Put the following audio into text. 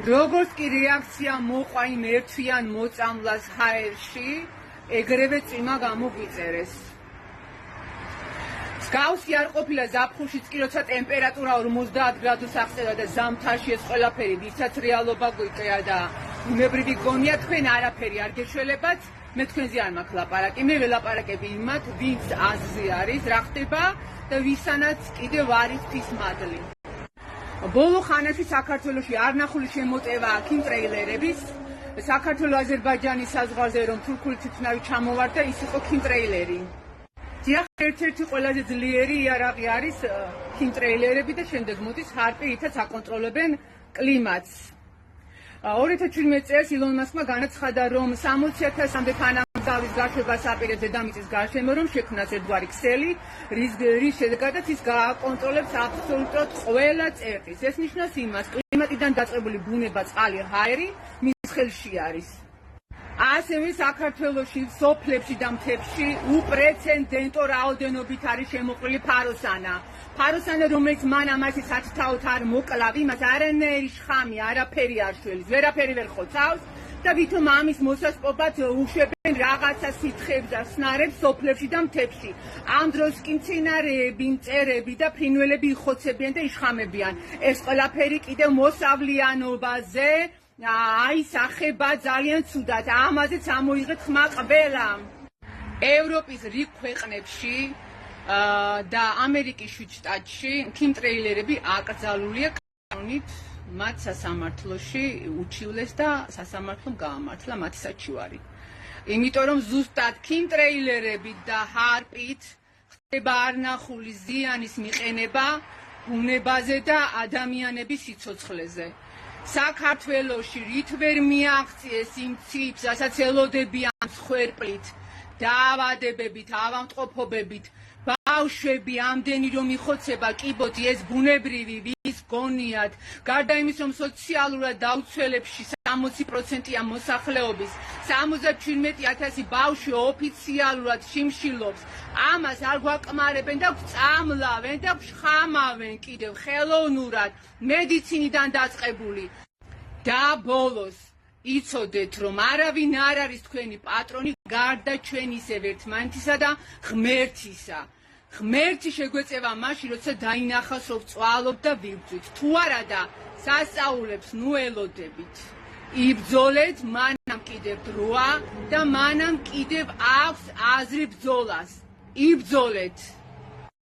როგორც კი რეაქცია მოყვა იმ ერთვიან მოწამლას ჰაერში, ეგრევე წვიმა გამოგვიწერეს. მსგავსი არ ყოფილა ზაფხულშიც კი, როცა ტემპერატურა 50 გრადუს აღწევდა და ზამთარში ეს ყველაფერი ვისაც რეალობა გვიჭრა და ბუნებრივი გონია, თქვენ არაფერი არ გეშველებათ, მე თქვენზე არ მაქვს ლაპარაკი, მე ველაპარაკები იმათ, ვინც აზრზე არის, რა ხდება და ვისანაც კიდევ არის ფის მადლი. ბოლო ხანაში საქართველოში არნახული შემოტევა აქ იმ ტრეილერების, საქართველო-აზერბაიჯანის საზღვარზე რომ თურქული თვითმფრინავი ჩამოვარდა, ის იყო ქიმტრეილერი. დიახ, ერთ-ერთი ყველაზე ძლიერი იარაღი არის ქიმტრეილერები და შემდეგ მოდის ჰარპი, რითაც აკონტროლებენ კლიმატს. 2017 წელს ილონ მასკმა განაცხადა, რომ 60,000-მდე თანამგზავრის გაშვებას აპირებს დედამიწის გარშემო, რომ შექმნას ერთგვარი ქსელი, რის შედეგადაც ის გააკონტროლებს აბსოლუტურად ყველა წერტილს. ეს ნიშნავს იმას, კლიმატიდან დაწყებული ბუნება, წყალი, ჰაერი მის ხელში არის. ასევე საქართველოში, სოფლებში და მთებში უპრეცედენტო რაოდენობით არის შემოყრილი ფაროსანა. ფაროსანა, რომელიც მან ამასი სათითაოდ არ მოკლავ, იმას არანაირი შხამი, არაფერი არ შველის, ვერაფერი ვერ ხოცავს და ვითომ ამის მოსასპობად უშვებენ რაღაცა სითხეებს და სნარებს სოფლებში და მთებში. ამ დროს კი მცენარეები, მწერები და ფრინველები იხოცებიან და იშხამებიან. ეს ყველაფერი კიდევ მოსავლიანობაზე აისახება ძალიან ცუდად, ამაზეც ამოიღეთ ხმა ყველა. ევროპის რიგ ქვეყნებში და ამერიკის შტატში ქიმტრეილერები აკრძალულია კანონით, მათ სასამართლოში უჩივლეს და სასამართლომ გაამართლა მათი საჩივარი. იმიტომ რომ ზუსტად ქიმტრეილერებით და ჰარპით ხდება არნახული ზიანის მიყენება ბუნებაზე და ადამიანების სიცოცხლეზე. საქართველოში რით ვერ მიაღწიეს იმ ციფრს, რასაც ელოდებიან მსხვერპლით, დაავადებებით, ავადმყოფობებით, ბავშვები ამდენი რომ იხოცება, კიბოთი ეს ბუნებრივი ვის გონიათ, გარდა იმის რომ სოციალურად დაუცველებში 60%-ია მოსახლეობის, 77,000 ბავშვი ოფიციალურად შიმშილობს, ამას არ გვაკმარებენ და გვწამლავენ და გვშხამავენ კიდევ ხელოვნურად, მედიცინიდან დაწყებული. და ბოლოს იცოდეთ, რომ არავინ არ არის თქვენი პატრონი გარდა ჩვენ ისევ ერთმანეთისა და ღმერთისა. ღმერთი შეგვეწევა მაშინ, როცა დაინახავს, რომ ვწვალობთ და ვიბრძვით. თუ არა და სასწაულებს ნუ ელოდებით. იბრძოლეთ, მანამ კიდევ დროა და მანამ კიდევ აქვს აზრი ბრძოლას. იბრძოლეთ.